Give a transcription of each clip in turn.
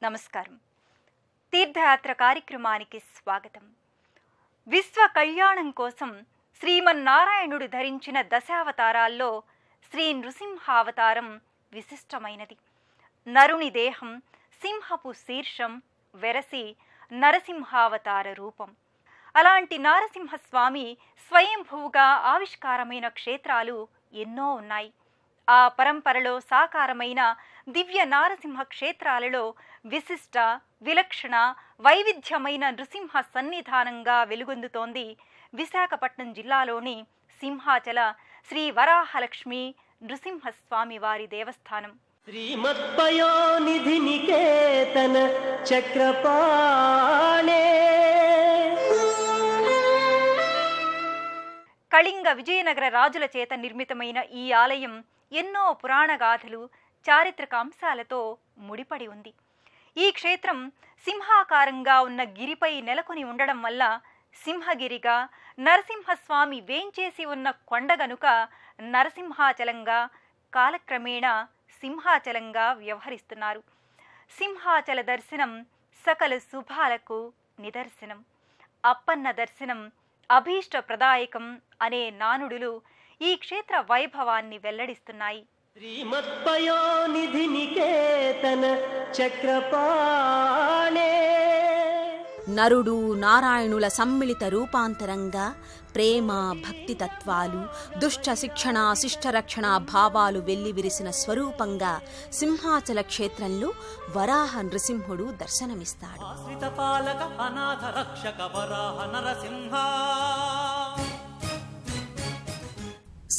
నమస్కారం. తీర్థయాత్ర కార్యక్రమానికి స్వాగతం. విశ్వ కళ్యాణం కోసం శ్రీమన్నారాయణుడు ధరించిన దశావతారాల్లో శ్రీ నృసింహావతారం విశిష్టమైనది. నరుని దేహం సింహపు శీర్షం వెరసి నరసింహావతార రూపం. అలాంటి నారసింహస్వామి స్వయంభూగా ఆవిష్కారమైన క్షేత్రాలు ఎన్నో ఉన్నాయి. ఆ పరంపరలో సాకారమైన దివ్య నారసింహ క్షేత్రాలలో విశిష్ట, విలక్షణ, వైవిధ్యమైన నృసింహ సన్నిధానంగా వెలుగొందుతోంది విశాఖపట్నం జిల్లాలోని సింహాచల శ్రీ వరాహలక్ష్మి నృసింహస్వామి వారి దేవస్థానం. శ్రీమత్పయోనిధి నికేతన చక్రపాణే. కళింగ విజయనగర రాజుల చేత నిర్మితమైన ఈ ఆలయం ఎన్నో పురాణగాథలు, చారిత్రక అంశాలతో ముడిపడి ఉంది. ఈ క్షేత్రం సింహాకారంగా ఉన్న గిరిపై నెలకొని ఉండడం వల్ల సింహగిరిగా, నరసింహస్వామి వేంచేసి ఉన్న కొండ గనుక నరసింహాచలంగా, కాలక్రమేణా సింహాచలంగా వ్యవహరిస్తున్నారు. సింహాచల దర్శనం సకల శుభాలకు నిదర్శనం. అప్పన్న దర్శనం అభీష్ట ప్రదాయకం అనే నానుడులు ఈ క్షేత్ర వైభవాన్ని వెల్లడిస్తున్నాయి. శ్రీమత్పయోనిధి నికేతన చక్రపాణే. నరుడు నారాయణుల సమ్మిళిత రూపాంతరంగా ప్రేమ, భక్తి తత్వాలు, దుష్ట శిక్షణ, శిష్టరక్షణ భావాలు వెల్లివిరిసిన స్వరూపంగా సింహాచల క్షేత్రంలో వరాహ నృసింహుడు దర్శనమిస్తాడు.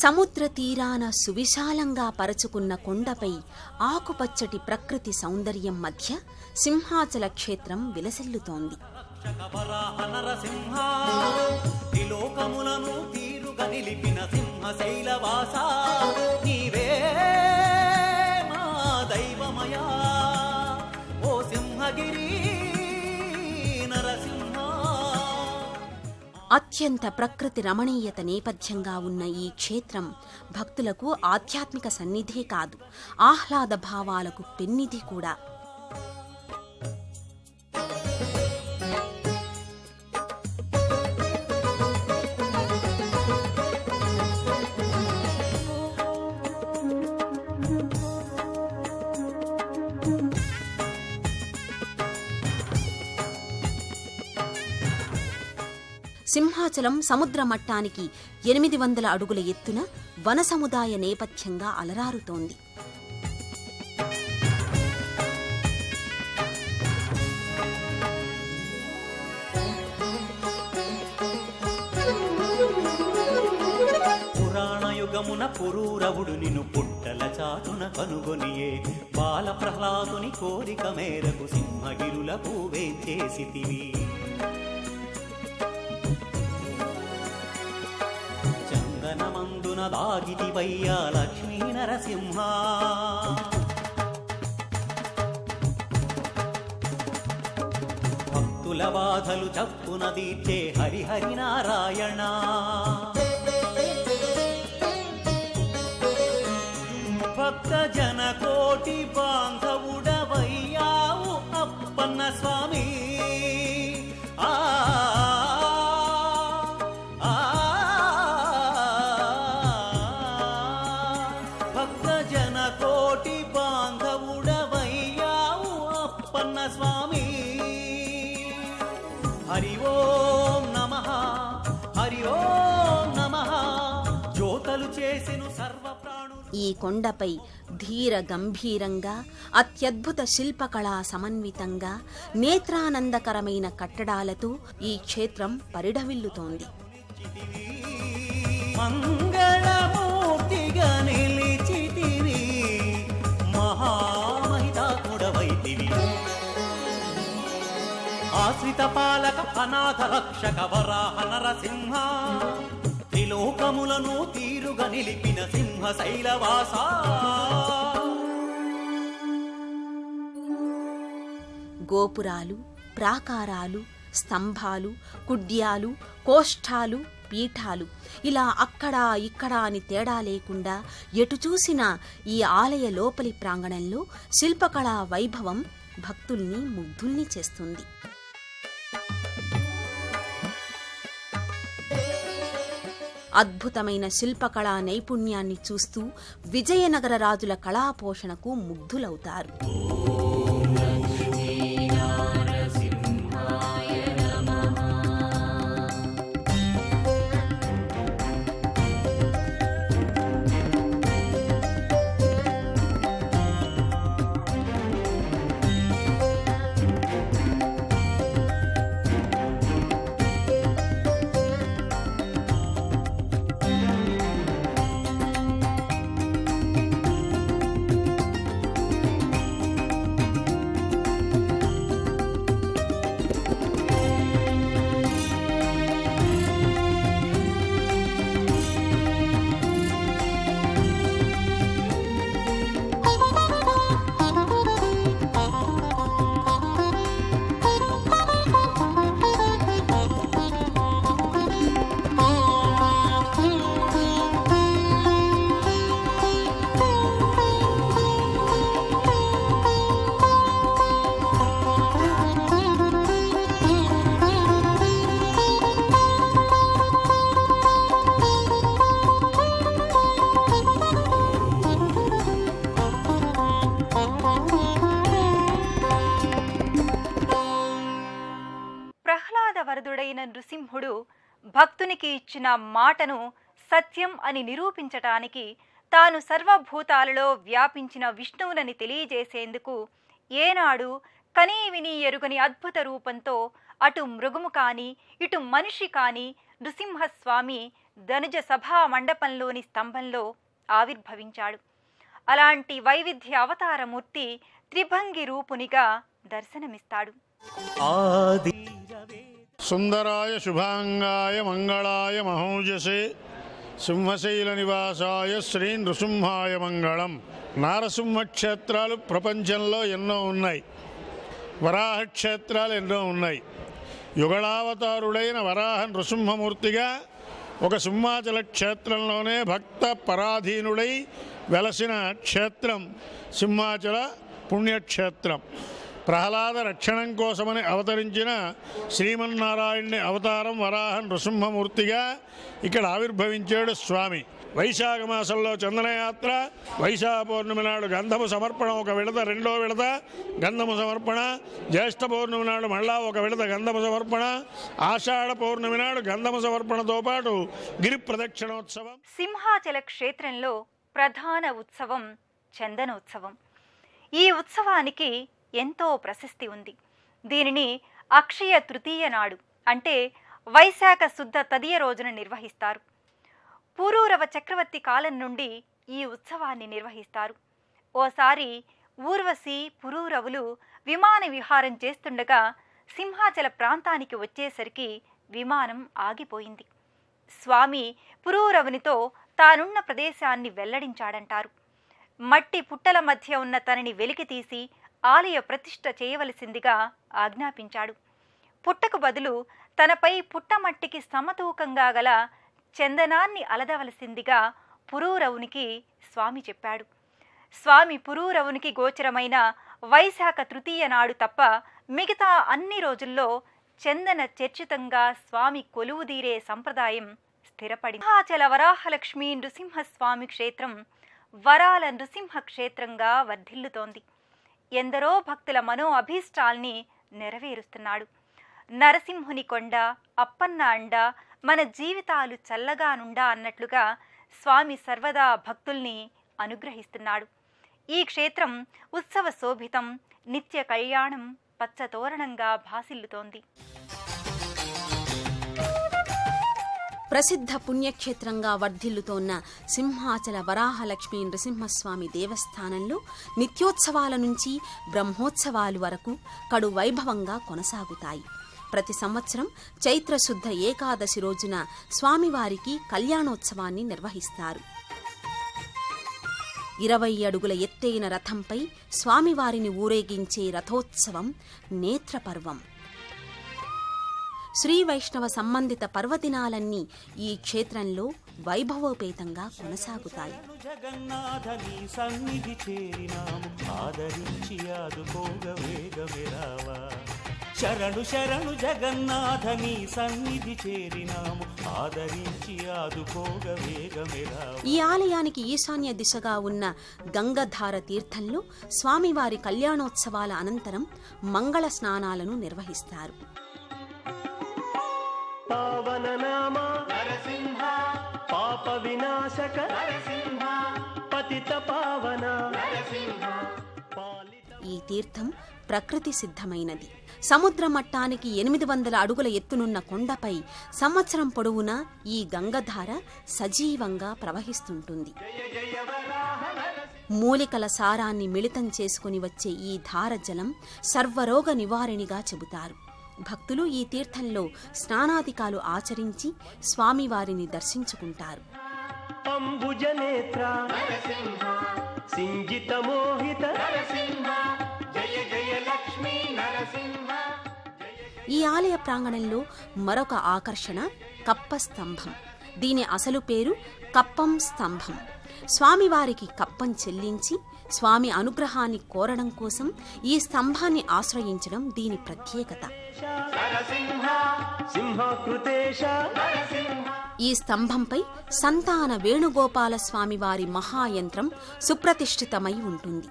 సముద్ర తీరాన సువిశాలంగా పరచుకున్న కొండపై ఆకుపచ్చటి ప్రకృతి సౌందర్యం మధ్య సింహాచల క్షేత్రం విలసిల్లుతోంది. అత్యంత ప్రకృతి రమణీయత నేపథ్యంగా ఉన్న ఈ క్షేత్రం భక్తులకు ఆధ్యాత్మిక సన్నిధే కాదు, ఆహ్లాద భావాలకు పెన్నిధి కూడా. సింహాచలం సముద్ర మట్టానికి 800 అడుగుల ఎత్తున వన సముదాయ నేపథ్యంగా అలరారుతోంది. పురాణయుగమున పురూరవుడు నిన్ను పుట్టల చాటున కనుగొనియే బాల ప్రహ్లాదుని కోరిక మేరకు సింహగిరుల పూవే చేసితివి. చందనమందున దాగితివయ్యా లక్ష్మీ నరసింహ. భక్తుల బాధలు చప్పున తీర్చే హరిహరి నారాయణ. భక్త జన కోటి బాంధవుడవయ్యావు అప్పన్న స్వామి. భక్త జన కోటి బాంధవుడవయ్యావు అప్పన్న స్వామి. హరి ఓం నమః, హరి ఓం నమః. జ్యోతలు చేసెను సర్వ ప్రాణులు. ఈ కొండపై ధీర గంభీరంగా, అత్యద్భుత శిల్పకళా సమన్వితంగా, నేత్రానందకరమైన కట్టడాలతో ఈ క్షేత్రం పరిఢవిల్లుతోంది. మంగళమూర్తిగా నిలిచితివి, మహామహితాత్ముడవైతివి. ఆశ్రిత పాలక అనాథ రక్షక వరాహ నరసింహ. త్రిలోకములను తీరుగా నిలిపిన సింహ శైలవాస. గోపురాలు, ప్రాకారాలు, స్తంభాలు, కుడ్యాలు, కోష్ఠాలు, పీఠాలు ఇలా అక్కడా ఇక్కడా అని తేడా లేకుండా ఎటు చూసినా ఈ ఆలయ లోపలి ప్రాంగణంలో శిల్పకళా వైభవం భక్తుల్ని ముగ్ధుల్ని చేస్తుంది. అద్భుతమైన శిల్పకళా నైపుణ్యాన్ని చూస్తూ విజయనగర రాజుల కళాపోషణకు ముగ్ధులవుతారు. వరదుడైన నృసింహుడు భక్తునికి ఇచ్చిన మాటను సత్యం అని నిరూపించటానికి తాను సర్వభూతాలలో వ్యాపించిన విష్ణువునని తెలియజేసేందుకు ఏనాడు కనీ విని ఎరుగని అద్భుత రూపంతో అటు మృగము కాని ఇటు మనిషి కాని నృసింహస్వామి ధనుజ సభా మండపంలోని స్తంభంలో ఆవిర్భవించాడు. అలాంటి వైవిధ్య అవతారమూర్తి త్రిభంగి రూపునిగా దర్శనమిస్తాడు. సుందరాయ శుభాంగాయ మంగళాయ మహోజసే సింహశైల నివాసాయ శ్రీ నృసింహాయ మంగళం. నారసింహ క్షేత్రాలు ప్రపంచంలో ఎన్నో ఉన్నాయి, వరాహ క్షేత్రాలు ఎన్నో ఉన్నాయి. యుగళావతారుడైన వరాహ నృసింహమూర్తిగా ఒక సింహాచల క్షేత్రంలోనే భక్త పరాధీనుడై వెలసిన క్షేత్రం సింహాచల పుణ్యక్షేత్రం. ప్రహ్లాద రక్షణం కోసమని అవతరించిన శ్రీమన్నారాయణుని అవతారం వరాహ నృసింహమూర్తిగా ఇక్కడ ఆవిర్భవించాడు స్వామి. వైశాఖ మాసంలో చందనయాత్ర, వైశాఖ పౌర్ణమి నాడు గంధము సమర్పణ ఒక విడత, రెండో విడత గంధము సమర్పణ, జ్యేష్ఠ పౌర్ణమి నాడు మళ్ళా ఒక విడత గంధము సమర్పణ, ఆషాఢ పౌర్ణమి నాడు గంధము సమర్పణతో పాటు గిరి ప్రదక్షిణోత్సవం. సింహాచల క్షేత్రంలో ప్రధాన ఉత్సవం చందనోత్సవం. ఈ ఉత్సవానికి ఎంతో ప్రశస్తి ఉంది. దీనిని అక్షయ తృతీయ నాడు అంటే వైశాఖ శుద్ధ తదియ రోజున నిర్వహిస్తారు. పురూరవ చక్రవర్తి కాలం నుండి ఈ ఉత్సవాన్ని నిర్వహిస్తారు. ఓసారి ఊర్వశి పురూరవులు విమాన విహారం చేస్తుండగా సింహాచల ప్రాంతానికి వచ్చేసరికి విమానం ఆగిపోయింది. స్వామి పురూరవునితో తానున్న ప్రదేశాన్ని వెల్లడించాడంటారు. మట్టి పుట్టల మధ్య ఉన్న తనని వెలికితీసి ఆలయ ప్రతిష్ఠ చేయవలసిందిగా ఆజ్ఞాపించాడు. పుట్టకు బదులు తనపై పుట్టమట్టికి సమతూకంగా గల చందనాన్ని అలదవలసిందిగా పురూరవునికి స్వామి చెప్పాడు. స్వామి పురూరవునికి గోచరమైన వైశాఖ తృతీయ నాడు తప్ప మిగతా అన్ని రోజుల్లో చందన చర్చితంగా స్వామి కొలువుదీరే సంప్రదాయం స్థిరపడింది. సింహాచల వరాహలక్ష్మీ నృసింహస్వామి క్షేత్రం వరాల నృసింహ క్షేత్రంగా వర్ధిల్లుతోంది. ఎందరో భక్తుల మనో అభీష్టాల్ని నెరవేరుస్తున్నాడు. నరసింహుని కొండ, అప్పన్న అండ, మన జీవితాలు చల్లగానుండా అన్నట్లుగా స్వామి సర్వదా భక్తుల్ని అనుగ్రహిస్తున్నాడు. ఈ క్షేత్రం ఉత్సవ శోభితం, నిత్య కళ్యాణం, పచ్చతోరణంగా భాసిల్లుతోంది. ప్రసిద్ధ పుణ్యక్షేత్రంగా వర్ధిల్లుతోన్న సింహాచల వరాహలక్ష్మీ నృసింహస్వామి దేవస్థానంలో నిత్యోత్సవాల నుంచి బ్రహ్మోత్సవాలు వరకు కడు వైభవంగా కొనసాగుతాయి. ప్రతి సంవత్సరం చైత్రశుద్ధ ఏకాదశి రోజున స్వామివారికి కళ్యాణోత్సవాన్ని నిర్వహిస్తారు. 20 అడుగుల ఎత్తైన రథంపై స్వామివారిని ఊరేగించే రథోత్సవం నేత్రపర్వం. శ్రీ వైష్ణవ సంబంధిత పర్వదినాలన్నీ ఈ క్షేత్రంలో వైభవోపేతంగా కొనసాగుతాయి. జగన్నాథని సన్నిధి చేరినాము ఆదరించి ఆదుకోగ వేగమిరావా. శరణు శరణు జగన్నాథని సన్నిధి చేరినాము ఆదరించి ఆదుకోగ వేగమిరావా. ఈ ఆలయానికి ఈశాన్య దిశగా ఉన్న గంగధార తీర్థంలో స్వామివారి కళ్యాణోత్సవాల అనంతరం మంగళ స్నానాలను నిర్వహిస్తారు. పావన నామ నరసింహ పాప వినాశక నరసింహ పతిత పావన నరసింహ. ఈ తీర్థం ప్రకృతి సిద్ధమైనది. సముద్ర మట్టానికి 800 అడుగుల ఎత్తునున్న కొండపై సంవత్సరం పొడవునా ఈ గంగధార సజీవంగా ప్రవహిస్తుంటుంది. మూలికల సారాన్ని మిళితం చేసుకుని వచ్చే ఈ ధార జలం సర్వరోగ నివారణిగా చెబుతారు. భక్తులు ఈ తీర్థంలో స్నానాధికాలు ఆచరించి స్వామివారిని దర్శించుకుంటారు. అంబుజనేత్ర నరసింహ సింజిత మోహిత నరసింహ జయ జయ లక్ష్మీ నరసింహ. ఈ ఆలయ ప్రాంగణంలో మరొక ఆకర్షణ కప్ప స్తంభం. దీని అసలు పేరు కప్పం స్తంభం. స్వామివారికి కప్పం చెల్లించి స్వామి అనుగ్రహాన్ని కోరడం కోసం ఈ స్తంభాన్ని ఆశ్రయించడం దీని ప్రత్యేకత. ఈ స్తంభంపై సంతాన వేణుగోపాల స్వామివారి మహాయంత్రం సుప్రతిష్ఠితమై ఉంటుంది.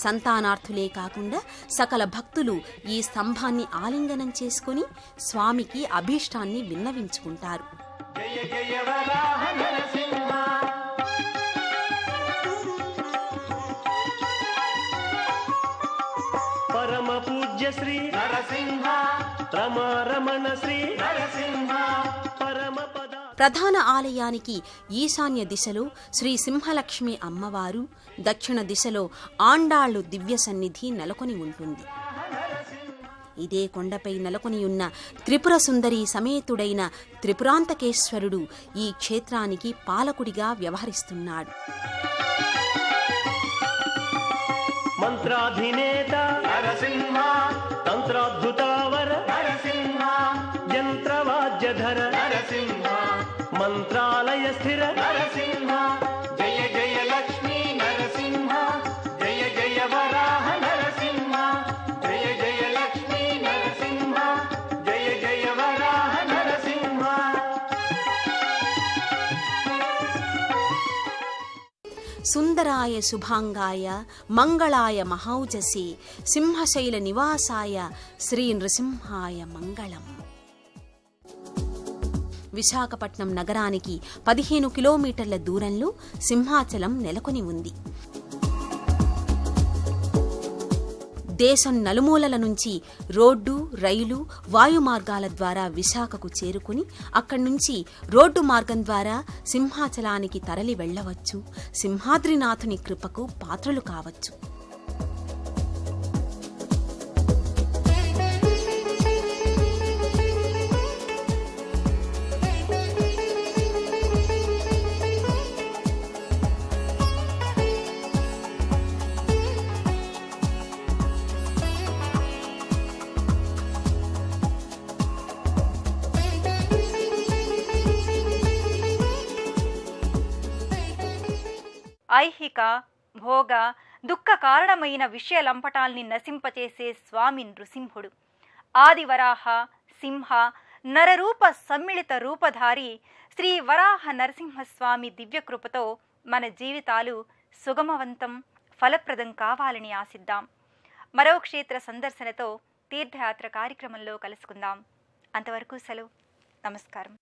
సంతానార్థులే కాకుండా సకల భక్తులు ఈ స్తంభాన్ని ఆలింగనం చేసుకుని స్వామికి అభీష్టాన్ని విన్నవించుకుంటారు. పరమ పూజ్య శ్రీ నరసింహ రమారమణ శ్రీ నరసింహ పరమ పద. ప్రధాన ఆలయానికి ఈశాన్య దిశలో శ్రీ సింహలక్ష్మి అమ్మవారు, దక్షిణ దిశలో ఆండాళ్లు దివ్య సన్నిధి నెలకొని ఉంటుంది. ఇదే కొండపై నెలకొనియున్న త్రిపుర సుందరి సమేతుడైన త్రిపురాంతకేశ్వరుడు ఈ క్షేత్రానికి పాలకుడిగా వ్యవహరిస్తున్నాడు. మంత్రాధినేత నరసింహ తంత్రాద్భుతావర నరసింహ యంత్రవాద్యధర నరసింహ మంత్రాలయ స్థిర నరసింహ జయ జయ లక్ష్మీ నరసింహ జయ జయ వరాహ నరసింహ జయ జయ లక్ష్మీ నరసింహ జయ జయ వరాహ నరసింహ. సుందరాయ శుభాంగాయ మంగళాయ మహౌజసే సింహశైల నివాసాయ శ్రీ నృసింహాయ మంగళం. విశాఖపట్నం నగరానికి 15 కిలోమీటర్ల దూరంలో సింహాచలం నెలకొని ఉంది. దేశం నలుమూలల నుంచి రోడ్డు, రైలు, వాయు మార్గాల ద్వారా విశాఖకు చేరుకుని అక్కడి నుంచి రోడ్డు మార్గం ద్వారా సింహాచలానికి తరలి వెళ్లవచ్చు. సింహాద్రినాథుని కృపకు పాత్రలు కావచ్చు. ఐహిక, భోగ, దుఃఖ కారణమైన విషయలంపటాల్ని నశింపచేసే స్వామి నృసింహుడు. ఆదివరాహ, సింహ, నరరూప సమ్మిళిత రూపధారి శ్రీ వరాహ నరసింహస్వామి దివ్యకృపతో మన జీవితాలు సుగమవంతం, ఫలప్రదం కావాలని ఆశిద్దాం. మరో క్షేత్ర సందర్శనతో తీర్థయాత్ర కార్యక్రమంలో కలుసుకుందాం. అంతవరకు సెలవు. నమస్కారం.